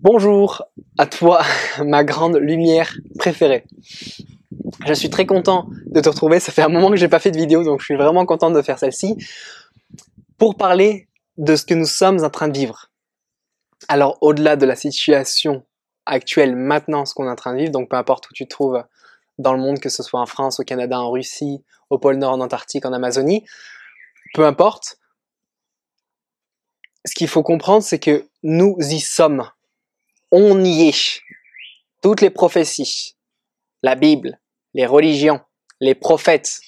Bonjour à toi, ma grande lumière préférée. Je suis très content de te retrouver, ça fait un moment que j'ai pas fait de vidéo, donc je suis vraiment content de faire celle-ci, pour parler de ce que nous sommes en train de vivre. Alors, au-delà de la situation actuelle, maintenant, ce qu'on est en train de vivre, donc peu importe où tu te trouves dans le monde, que ce soit en France, au Canada, en Russie, au pôle Nord, en Antarctique, en Amazonie, peu importe, ce qu'il faut comprendre, c'est que nous y sommes. On y est. Toutes les prophéties, la Bible, les religions, les prophètes,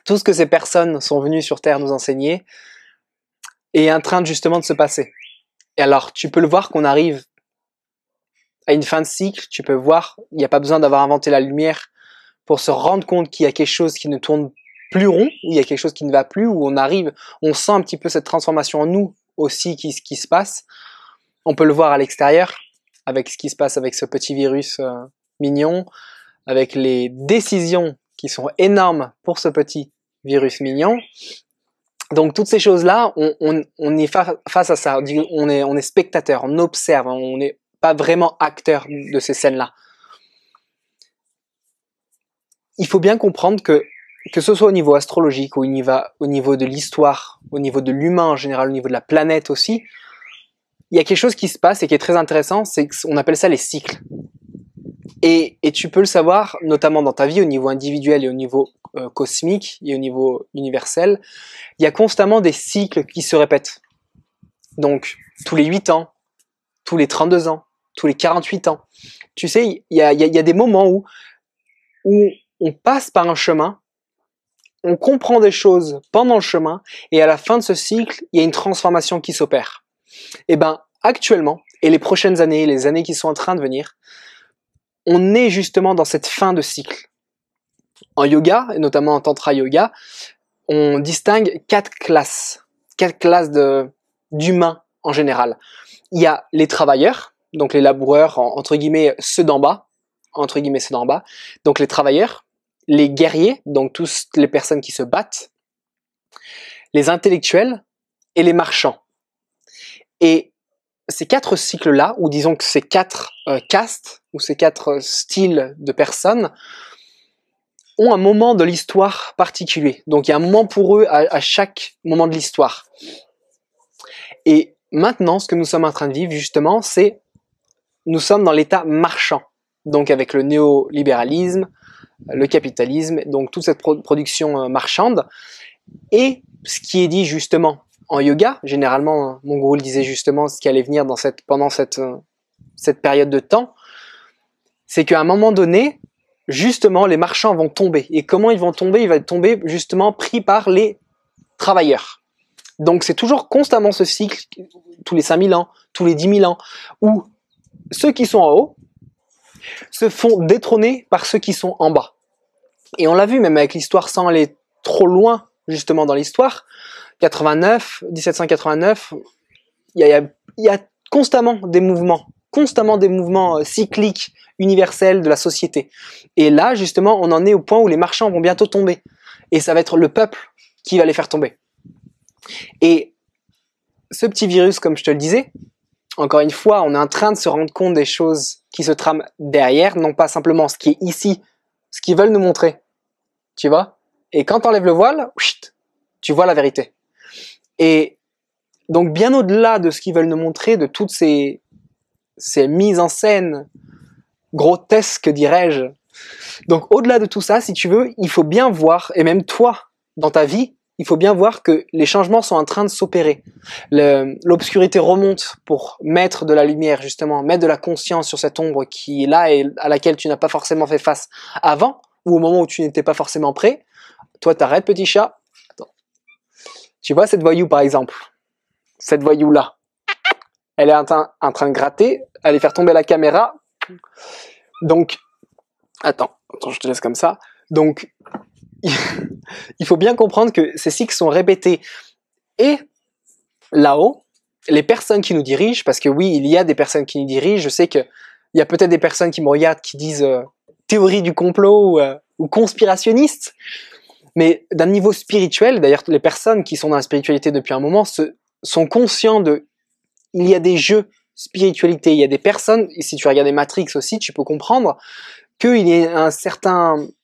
tout ce que ces personnes sont venues sur Terre nous enseigner est en train justement de se passer. Et alors, tu peux le voir qu'on arrive à une fin de cycle, tu peux voir, il n'y a pas besoin d'avoir inventé la lumière pour se rendre compte qu'il y a quelque chose qui ne tourne plus rond, ou il y a quelque chose qui ne va plus, où on sent un petit peu cette transformation en nous aussi qui se passe. On peut le voir à l'extérieur, avec ce qui se passe avec ce petit virus mignon, avec les décisions qui sont énormes pour ce petit virus mignon. Donc toutes ces choses-là, on est face à ça, on est spectateur, on observe, on n'est pas vraiment acteur de ces scènes-là. Il faut bien comprendre que ce soit au niveau astrologique, ou au niveau de l'histoire, au niveau de l'humain en général, au niveau de la planète aussi, il y a quelque chose qui se passe et qui est très intéressant, c'est qu'on appelle ça les cycles. Et tu peux le savoir, notamment dans ta vie, au niveau individuel et au niveau cosmique et au niveau universel, il y a constamment des cycles qui se répètent. Donc, tous les 8 ans, tous les 32 ans, tous les 48 ans. Tu sais, il y a des moments où on passe par un chemin, on comprend des choses pendant le chemin, et à la fin de ce cycle, il y a une transformation qui s'opère. Et ben, actuellement, et les prochaines années, les années qui sont en train de venir, on est justement dans cette fin de cycle. En yoga, et notamment en tantra yoga, on distingue 4 classes d'humains en général. Il y a les travailleurs, donc les laboureurs, entre guillemets ceux d'en bas, donc les travailleurs, les guerriers, donc toutes les personnes qui se battent, les intellectuels et les marchands. Et ces 4 cycles-là, ou disons que ces 4 castes, ou ces 4 styles de personnes, ont un moment de l'histoire particulier. Donc il y a un moment pour eux à chaque moment de l'histoire. Et maintenant, ce que nous sommes en train de vivre, justement, c'est nous sommes dans l'état marchand. Donc avec le néolibéralisme, le capitalisme, donc toute cette production marchande. Et ce qui est dit justement en yoga, généralement, mon gourou le disait justement, ce qui allait venir pendant cette période de temps, c'est qu'à un moment donné, justement, les marchands vont tomber. Et comment ils vont tomber? Ils vont tomber justement pris par les travailleurs. Donc c'est toujours constamment ce cycle, tous les 5000 ans, tous les 10 000 ans, où ceux qui sont en haut se font détrôner par ceux qui sont en bas. Et on l'a vu même avec l'histoire, sans aller trop loin justement dans l'histoire, 1789, il y a constamment des mouvements cycliques, universels de la société. Et là, justement, on en est au point où les marchands vont bientôt tomber. Et ça va être le peuple qui va les faire tomber. Et ce petit virus, comme je te le disais, encore une fois, on est en train de se rendre compte des choses qui se trament derrière, non pas simplement ce qui est ici, ce qu'ils veulent nous montrer. Tu vois? Et quand t'enlèves le voile, tu vois la vérité. Et donc, bien au-delà de ce qu'ils veulent nous montrer, de toutes ces mises en scène grotesques, dirais-je. Donc, au-delà de tout ça, si tu veux, il faut bien voir, et même toi, dans ta vie, il faut bien voir que les changements sont en train de s'opérer. L'obscurité remonte pour mettre de la lumière, justement, mettre de la conscience sur cette ombre qui est là et à laquelle tu n'as pas forcément fait face avant, ou au moment où tu n'étais pas forcément prêt. Toi, t'arrêtes, petit chat. Attends. Tu vois cette voyou, par exemple? Cette voyou-là. Elle est en train de gratter, aller faire tomber la caméra. Donc, attends, je te laisse comme ça. Donc, il faut bien comprendre que ces cycles sont répétés. Et là-haut, les personnes qui nous dirigent, parce que oui, il y a des personnes qui nous dirigent, je sais qu'il y a peut-être des personnes qui me regardent qui disent théorie du complot ou conspirationniste, mais d'un niveau spirituel, d'ailleurs les personnes qui sont dans la spiritualité depuis un moment sont conscients il y a des jeux spiritualité. Il y a des personnes, et si tu regardes Matrix aussi, tu peux comprendre qu'il y a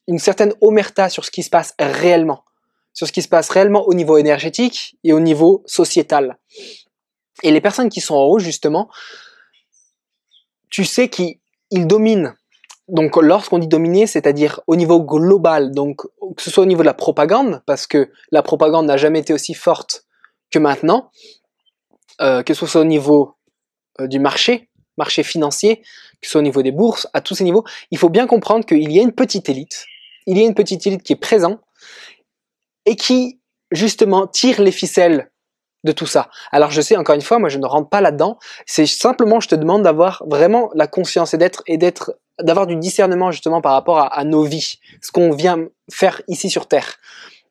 une certaine omerta sur ce qui se passe réellement. Sur ce qui se passe réellement au niveau énergétique et au niveau sociétal. Et les personnes qui sont en haut, justement, tu sais qu'ils dominent. Donc lorsqu'on dit dominer, c'est-à-dire au niveau global, donc que ce soit au niveau de la propagande, parce que la propagande n'a jamais été aussi forte que maintenant, que ce soit au niveau du marché financier, que ce soit au niveau des bourses, à tous ces niveaux, il faut bien comprendre qu'il y a une petite élite, qui est présente et qui justement tire les ficelles de tout ça. Alors je sais, encore une fois, moi je ne rentre pas là-dedans, c'est simplement je te demande d'avoir vraiment la conscience et d'avoir du discernement justement par rapport à nos vies, ce qu'on vient faire ici sur Terre.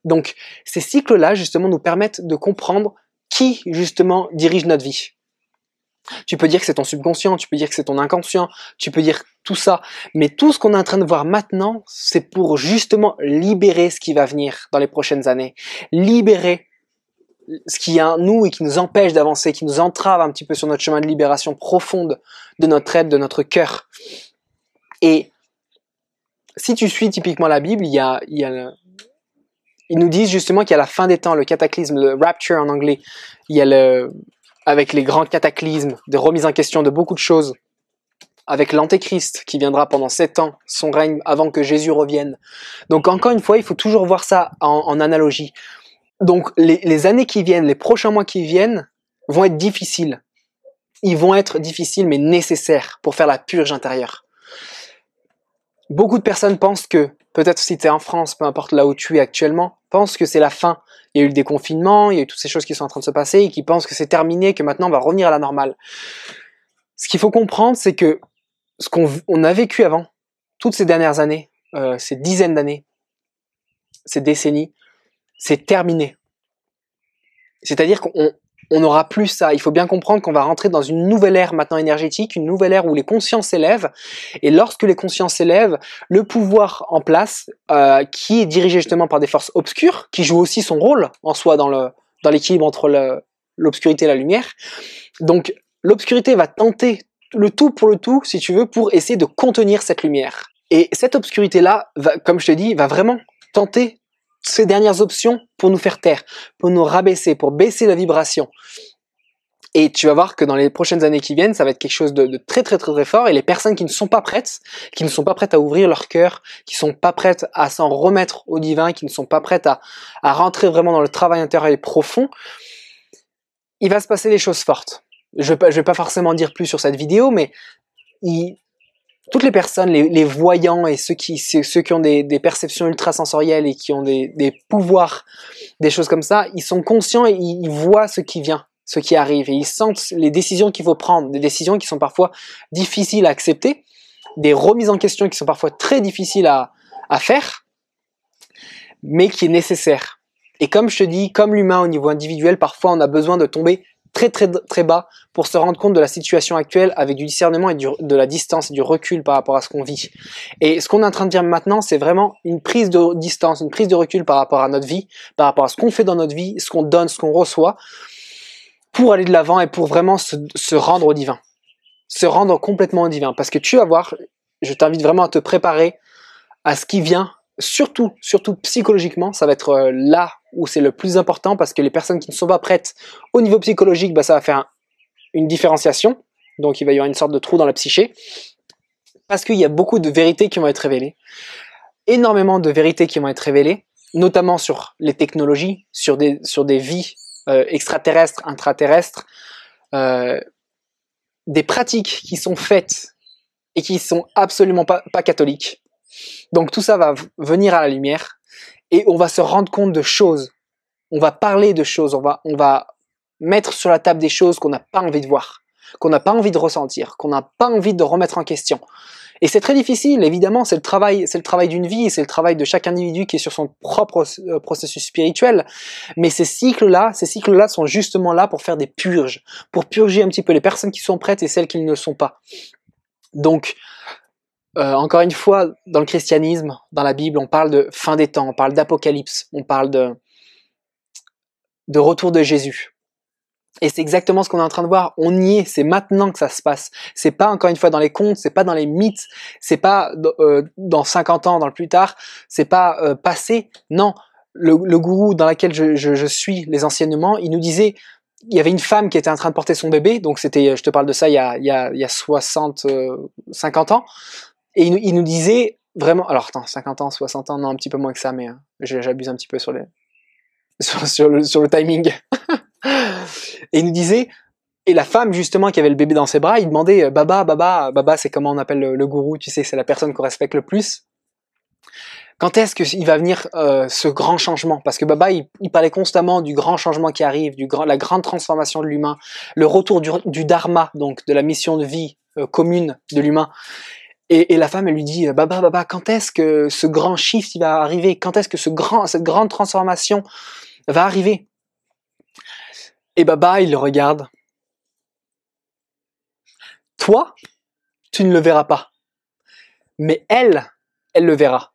Donc ces cycles-là justement nous permettent de comprendre qui justement dirige notre vie. Tu peux dire que c'est ton subconscient, tu peux dire que c'est ton inconscient, tu peux dire tout ça, mais tout ce qu'on est en train de voir maintenant, c'est pour justement libérer ce qui va venir dans les prochaines années, libérer ce qui est en nous et qui nous empêche d'avancer, qui nous entrave un petit peu sur notre chemin de libération profonde de notre être, de notre cœur. Et si tu suis typiquement la Bible, ils nous disent justement qu'il y a la fin des temps, le cataclysme, le rapture en anglais, il y a avec les grands cataclysmes, des remises en question de beaucoup de choses, avec l'antéchrist qui viendra pendant 7 ans, son règne avant que Jésus revienne. Donc encore une fois, il faut toujours voir ça en analogie. Donc les années qui viennent, les prochains mois qui viennent vont être difficiles. Ils vont être difficiles mais nécessaires pour faire la purge intérieure. Beaucoup de personnes pensent que, peut-être si tu es en France, peu importe là où tu es actuellement, pensent que c'est la fin. Il y a eu le déconfinement, il y a eu toutes ces choses qui sont en train de se passer et qui pensent que c'est terminé, que maintenant on va revenir à la normale. Ce qu'il faut comprendre, c'est que ce qu'on a vécu avant, toutes ces dernières années, ces dizaines d'années, ces décennies, c'est terminé. C'est-à-dire qu'on n'aura plus ça. Il faut bien comprendre qu'on va rentrer dans une nouvelle ère maintenant énergétique, une nouvelle ère où les consciences s'élèvent. Et lorsque les consciences s'élèvent, le pouvoir en place, qui est dirigé justement par des forces obscures, qui jouent aussi son rôle en soi dans l'équilibre entre l'obscurité et la lumière. Donc l'obscurité va tenter le tout pour le tout, si tu veux, pour essayer de contenir cette lumière. Et cette obscurité-là, comme je te dis, va vraiment tenter ces dernières options pour nous faire taire, pour nous rabaisser, pour baisser la vibration. Et tu vas voir que dans les prochaines années qui viennent, ça va être quelque chose de très très très très fort. Et les personnes qui ne sont pas prêtes à ouvrir leur cœur, qui ne sont pas prêtes à s'en remettre au divin, qui ne sont pas prêtes à rentrer vraiment dans le travail intérieur et profond, il va se passer des choses fortes. Je vais pas forcément dire plus sur cette vidéo, mais toutes les personnes, les voyants et ceux qui ont des perceptions ultrasensorielles et qui ont des pouvoirs, des choses comme ça, ils sont conscients et ils voient ce qui vient, ce qui arrive, et ils sentent les décisions qu'il faut prendre, des décisions qui sont parfois difficiles à accepter, des remises en question qui sont parfois très difficiles à faire, mais qui est nécessaire. Et comme je te dis, comme l'humain au niveau individuel, parfois on a besoin de tomber très très très bas pour se rendre compte de la situation actuelle avec du discernement et de la distance et du recul par rapport à ce qu'on vit. Et ce qu'on est en train de dire maintenant, c'est vraiment une prise de distance, une prise de recul par rapport à notre vie, par rapport à ce qu'on fait dans notre vie, ce qu'on donne, ce qu'on reçoit, pour aller de l'avant et pour vraiment se rendre au divin. Se rendre complètement au divin. Parce que tu vas voir, je t'invite vraiment à te préparer à ce qui vient, surtout psychologiquement, ça va être là où c'est le plus important, parce que les personnes qui ne sont pas prêtes au niveau psychologique, ça va faire une différenciation, donc il va y avoir une sorte de trou dans la psyché, parce qu'il y a beaucoup de vérités qui vont être révélées, énormément de vérités qui vont être révélées, notamment sur les technologies, sur des vies extraterrestres, intraterrestres, des pratiques qui sont faites et qui sont absolument pas catholiques. Donc tout ça va venir à la lumière et on va se rendre compte de choses. On va parler de choses, on va mettre sur la table des choses qu'on n'a pas envie de voir, qu'on n'a pas envie de ressentir, qu'on n'a pas envie de remettre en question. Et c'est très difficile, évidemment, c'est le travail d'une vie, c'est le travail de chaque individu qui est sur son propre processus spirituel. Mais ces cycles-là sont justement là pour faire des purges, pour purger un petit peu les personnes qui sont prêtes et celles qui ne le sont pas. Donc, encore une fois, dans le christianisme, dans la Bible, on parle de fin des temps, on parle d'apocalypse, on parle de retour de Jésus. Et c'est exactement ce qu'on est en train de voir. On y est, c'est maintenant que ça se passe. C'est pas encore une fois dans les contes, c'est pas dans les mythes, c'est pas dans 50 ans, dans le plus tard, c'est pas passé. Non, le gourou dans lequel je suis, les enseignements, il nous disait, il y avait une femme qui était en train de porter son bébé, donc c'était, je te parle de ça il y a 60, 50 ans, et il nous disait vraiment, alors attends, 50 ans, 60 ans, non, un petit peu moins que ça, mais j'abuse un petit peu sur le timing. Et il nous disait, et la femme justement qui avait le bébé dans ses bras, il demandait Baba, c'est comment on appelle le gourou, tu sais, c'est la personne qu'on respecte le plus. Quand est-ce qu'il va venir ce grand changement? Parce que Baba, il parlait constamment du grand changement qui arrive, la grande transformation de l'humain, le retour du dharma, donc de la mission de vie commune de l'humain. Et la femme, elle lui dit Baba, quand est-ce que ce grand shift il va arriver? Quand est-ce que cette grande transformation va arriver? Et Baba, il le regarde. Toi, tu ne le verras pas. Mais elle le verra.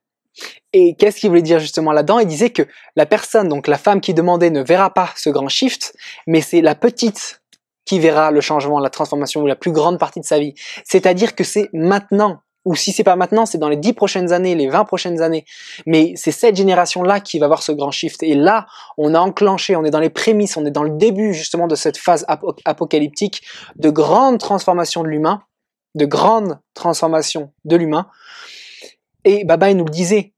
Et qu'est-ce qu'il voulait dire justement là-dedans? Il disait que la personne, donc la femme qui demandait, ne verra pas ce grand shift, mais c'est la petite qui verra le changement, la transformation ou la plus grande partie de sa vie. C'est-à-dire que c'est maintenant. Ou si c'est pas maintenant, c'est dans les 10 prochaines années, les 20 prochaines années. Mais c'est cette génération-là qui va voir ce grand shift. Et là, on a enclenché, on est dans les prémices, on est dans le début justement de cette phase apocalyptique de grande transformation de l'humain, Et Baba, il nous le disait.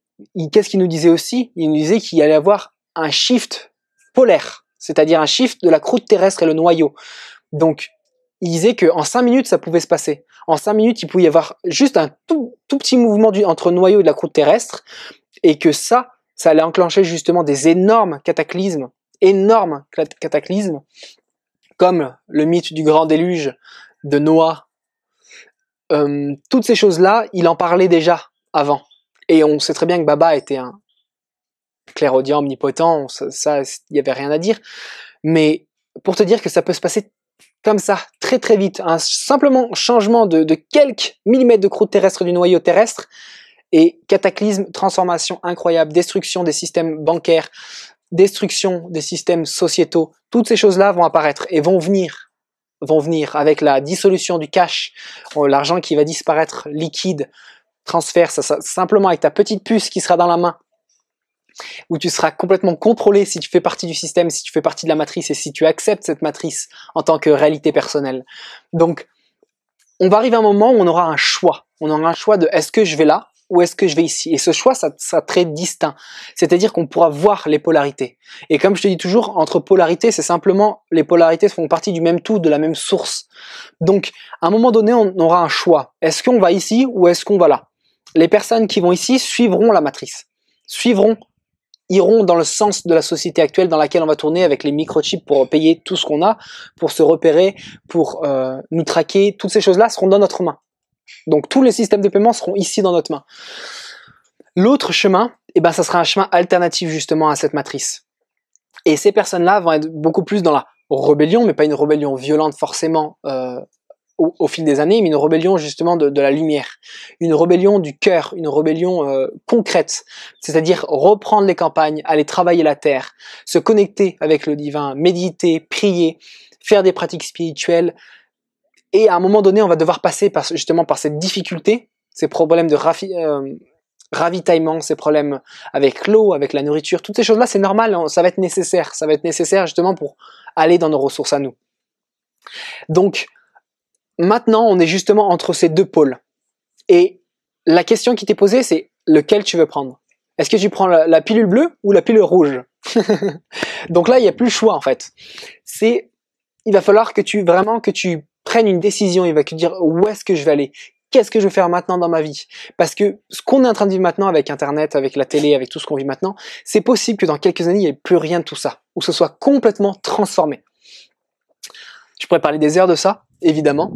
Qu'est-ce qu'il nous disait aussi? Il nous disait qu'il y allait avoir un shift polaire, c'est-à-dire un shift de la croûte terrestre et le noyau. Donc, il disait qu'en 5 minutes, ça pouvait se passer. En 5 minutes, il pouvait y avoir juste un tout petit mouvement entre le noyau et la croûte terrestre, et que ça allait enclencher justement des énormes cataclysmes, comme le mythe du grand déluge de Noah. Toutes ces choses-là, il en parlait déjà avant. Et on sait très bien que Baba était un clairaudient omnipotent, ça, il n'y avait rien à dire. Mais pour te dire que ça peut se passer comme ça, très très vite, un simplement changement de quelques millimètres de croûte terrestre du noyau terrestre, et cataclysme, transformation incroyable, destruction des systèmes bancaires, destruction des systèmes sociétaux, toutes ces choses-là vont apparaître et vont venir avec la dissolution du cash, l'argent qui va disparaître liquide, transfert, ça simplement avec ta petite puce qui sera dans la main, où tu seras complètement contrôlé si tu fais partie du système, si tu fais partie de la matrice et si tu acceptes cette matrice en tant que réalité personnelle. Donc, on va arriver à un moment où on aura un choix. On aura un choix de est-ce que je vais là ou est-ce que je vais ici. Et ce choix, ça sera très distinct. C'est-à-dire qu'on pourra voir les polarités. Et comme je te dis toujours, entre polarités, c'est simplement, les polarités font partie du même tout, de la même source. Donc, à un moment donné, on aura un choix. Est-ce qu'on va ici ou est-ce qu'on va là? Les personnes qui vont ici suivront la matrice. Iront dans le sens de la société actuelle dans laquelle on va tourner avec les microchips pour payer tout ce qu'on a, pour se repérer, pour nous traquer. Toutes ces choses-là seront dans notre main. Donc tous les systèmes de paiement seront ici dans notre main. L'autre chemin, ça sera un chemin alternatif justement à cette matrice. Et ces personnes-là vont être beaucoup plus dans la rébellion, mais pas une rébellion violente forcément au fil des années, mais une rébellion justement de la lumière, une rébellion du cœur, une rébellion concrète, c'est-à-dire reprendre les campagnes, aller travailler la terre, se connecter avec le divin, méditer, prier, faire des pratiques spirituelles, et à un moment donné, on va devoir passer justement par cette difficulté, ces problèmes de ravitaillement, ces problèmes avec l'eau, avec la nourriture, toutes ces choses-là, c'est normal, ça va être nécessaire justement pour aller dans nos ressources à nous. Donc, maintenant, on est justement entre ces deux pôles. Et la question qui t'est posée, c'est lequel tu veux prendre? Est-ce que tu prends la pilule bleue ou la pilule rouge? Donc là, il n'y a plus le choix en fait. Il va falloir que tu prennes une décision. Il va te dire où est-ce que je vais aller? Qu'est-ce que je vais faire maintenant dans ma vie? Parce que ce qu'on est en train de vivre maintenant avec Internet, avec la télé, avec tout ce qu'on vit maintenant, c'est possible que dans quelques années, il n'y ait plus rien de tout ça, ou que ce soit complètement transformé. Je pourrais parler des heures de ça, évidemment.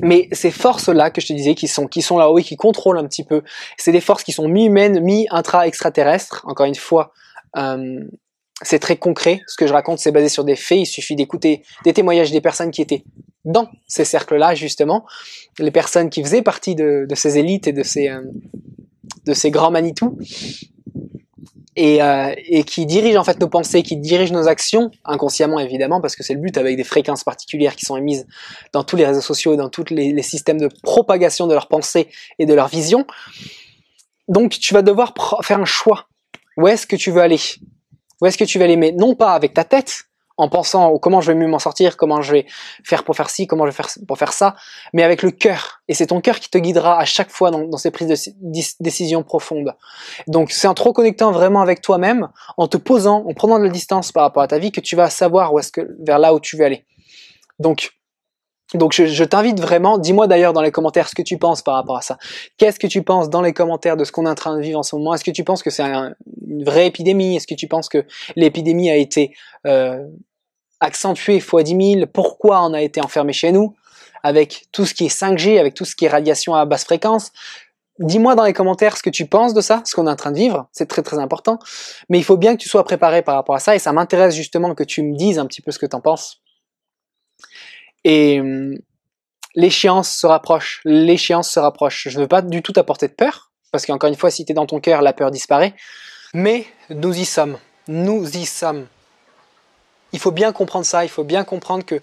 Mais ces forces-là que je te disais, qui sont là-haut et qui contrôlent un petit peu, c'est des forces qui sont mi-humaines, mi-intra-extraterrestres. Encore une fois, c'est très concret. Ce que je raconte, c'est basé sur des faits. Il suffit d'écouter des témoignages des personnes qui étaient dans ces cercles-là, justement. Les personnes qui faisaient partie de ces élites et de ces grands Manitou. et qui dirige en fait nos pensées, qui dirige nos actions, inconsciemment évidemment, parce que c'est le but, avec des fréquences particulières qui sont émises dans tous les réseaux sociaux et dans tous les systèmes de propagation de leurs pensées et de leur vision. Donc tu vas devoir faire un choix. Où est-ce que tu veux aller? Où est-ce que tu veux aller? Mais non pas avec ta tête, en pensant comment je vais mieux m'en sortir, comment je vais faire pour faire ci, comment je vais faire pour faire ça, mais avec le cœur. Et c'est ton cœur qui te guidera à chaque fois dans ces prises de décision profondes. Donc c'est en te reconnectant vraiment avec toi-même, en te posant, en prenant de la distance par rapport à ta vie, que tu vas savoir vers là où tu veux aller. Donc je t'invite vraiment, dis-moi d'ailleurs dans les commentaires ce que tu penses par rapport à ça. Qu'est-ce que tu penses dans les commentaires de ce qu'on est en train de vivre en ce moment? Est-ce que tu penses que c'est une vraie épidémie? Est-ce que tu penses que l'épidémie a été accentuée fois 10 000? Pourquoi on a été enfermé chez nous? Avec tout ce qui est 5G, avec tout ce qui est radiation à basse fréquence? Dis-moi dans les commentaires ce que tu penses de ça, ce qu'on est en train de vivre, c'est très très important. Mais il faut bien que tu sois préparé par rapport à ça, et ça m'intéresse justement que tu me dises un petit peu ce que tu en penses. Et l'échéance se rapproche, l'échéance se rapproche. Je ne veux pas du tout t'apporter de peur, parce qu'encore une fois, si tu es dans ton cœur, la peur disparaît. Mais nous y sommes, nous y sommes. Il faut bien comprendre ça, il faut bien comprendre que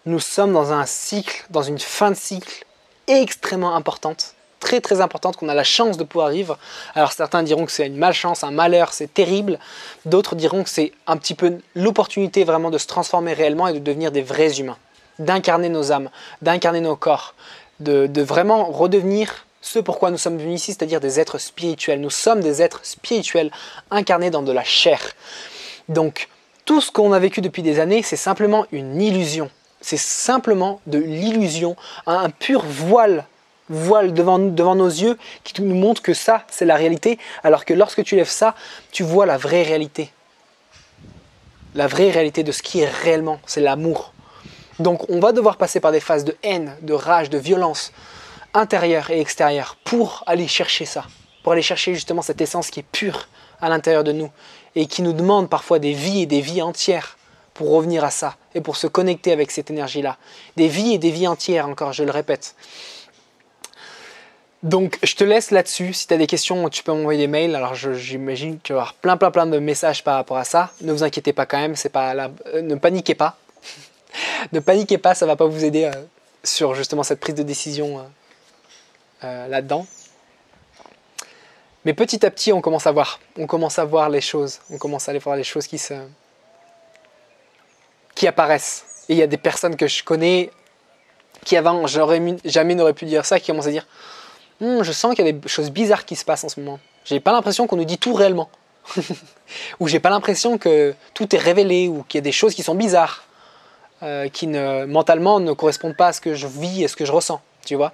nous sommes dans un cycle, dans une fin de cycle extrêmement importante, très très importante, qu'on a la chance de pouvoir vivre. Alors certains diront que c'est une malchance, un malheur, c'est terrible. D'autres diront que c'est un petit peu l'opportunité vraiment de se transformer réellement et de devenir des vrais humains, d'incarner nos âmes, d'incarner nos corps, de vraiment redevenir ce pourquoi nous sommes venus ici, c'est-à-dire des êtres spirituels. Nous sommes des êtres spirituels incarnés dans de la chair. Donc, tout ce qu'on a vécu depuis des années, c'est simplement une illusion. C'est simplement de l'illusion, un pur voile devant nos yeux qui nous montre que ça, c'est la réalité, alors que lorsque tu lèves ça, tu vois la vraie réalité. La vraie réalité de ce qui est réellement, c'est l'amour. Donc on va devoir passer par des phases de haine, de rage, de violence intérieure et extérieure pour aller chercher ça, pour aller chercher justement cette essence qui est pure à l'intérieur de nous et qui nous demande parfois des vies et des vies entières pour revenir à ça et pour se connecter avec cette énergie-là. Des vies et des vies entières, encore, je le répète. Donc je te laisse là-dessus. Si tu as des questions, tu peux m'envoyer des mails. Alors j'imagine qu'il y aura plein de messages par rapport à ça. Ne vous inquiétez pas quand même, c'est pas ne paniquez pas. Ne paniquez pas, ça ne va pas vous aider sur justement cette prise de décision là-dedans. Mais petit à petit, on commence à voir les choses. On commence à aller voir les choses qui apparaissent. Et il y a des personnes que je connais qui avant, jamais n'auraient pu dire ça, qui commencent à dire je sens qu'il y a des choses bizarres qui se passent en ce moment. J'ai pas l'impression qu'on nous dit tout réellement. Ou j'ai pas l'impression que tout est révélé, ou qu'il y a des choses qui sont bizarres. Qui mentalement ne correspondent pas à ce que je vis et ce que je ressens, tu vois.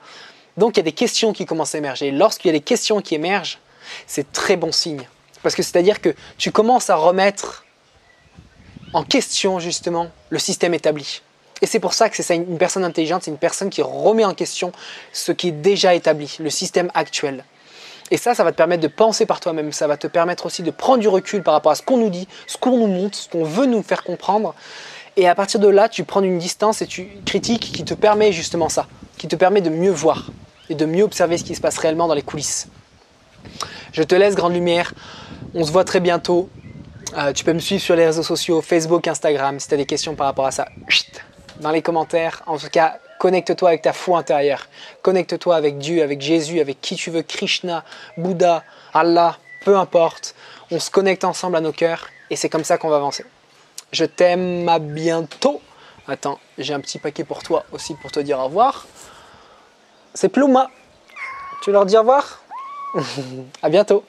Donc il y a des questions qui commencent à émerger. Lorsqu'il y a des questions qui émergent, c'est très bon signe. Parce que c'est-à-dire que tu commences à remettre en question justement le système établi. Et c'est pour ça que c'est ça, une personne intelligente, c'est une personne qui remet en question ce qui est déjà établi, le système actuel. Et ça va te permettre de penser par toi-même, ça va te permettre aussi de prendre du recul par rapport à ce qu'on nous dit, ce qu'on nous montre, ce qu'on veut nous faire comprendre. Et à partir de là, tu prends une distance et tu critiques qui te permet justement ça, qui te permet de mieux voir et de mieux observer ce qui se passe réellement dans les coulisses. Je te laisse, grande lumière. On se voit très bientôt. Tu peux me suivre sur les réseaux sociaux, Facebook, Instagram, si tu as des questions par rapport à ça. Dans les commentaires. En tout cas, connecte-toi avec ta foi intérieure. Connecte-toi avec Dieu, avec Jésus, avec qui tu veux, Krishna, Bouddha, Allah, peu importe. On se connecte ensemble à nos cœurs et c'est comme ça qu'on va avancer. Je t'aime, à bientôt. Attends, j'ai un petit paquet pour toi aussi pour te dire au revoir. C'est Pluma. Tu leur dis au revoir? À bientôt.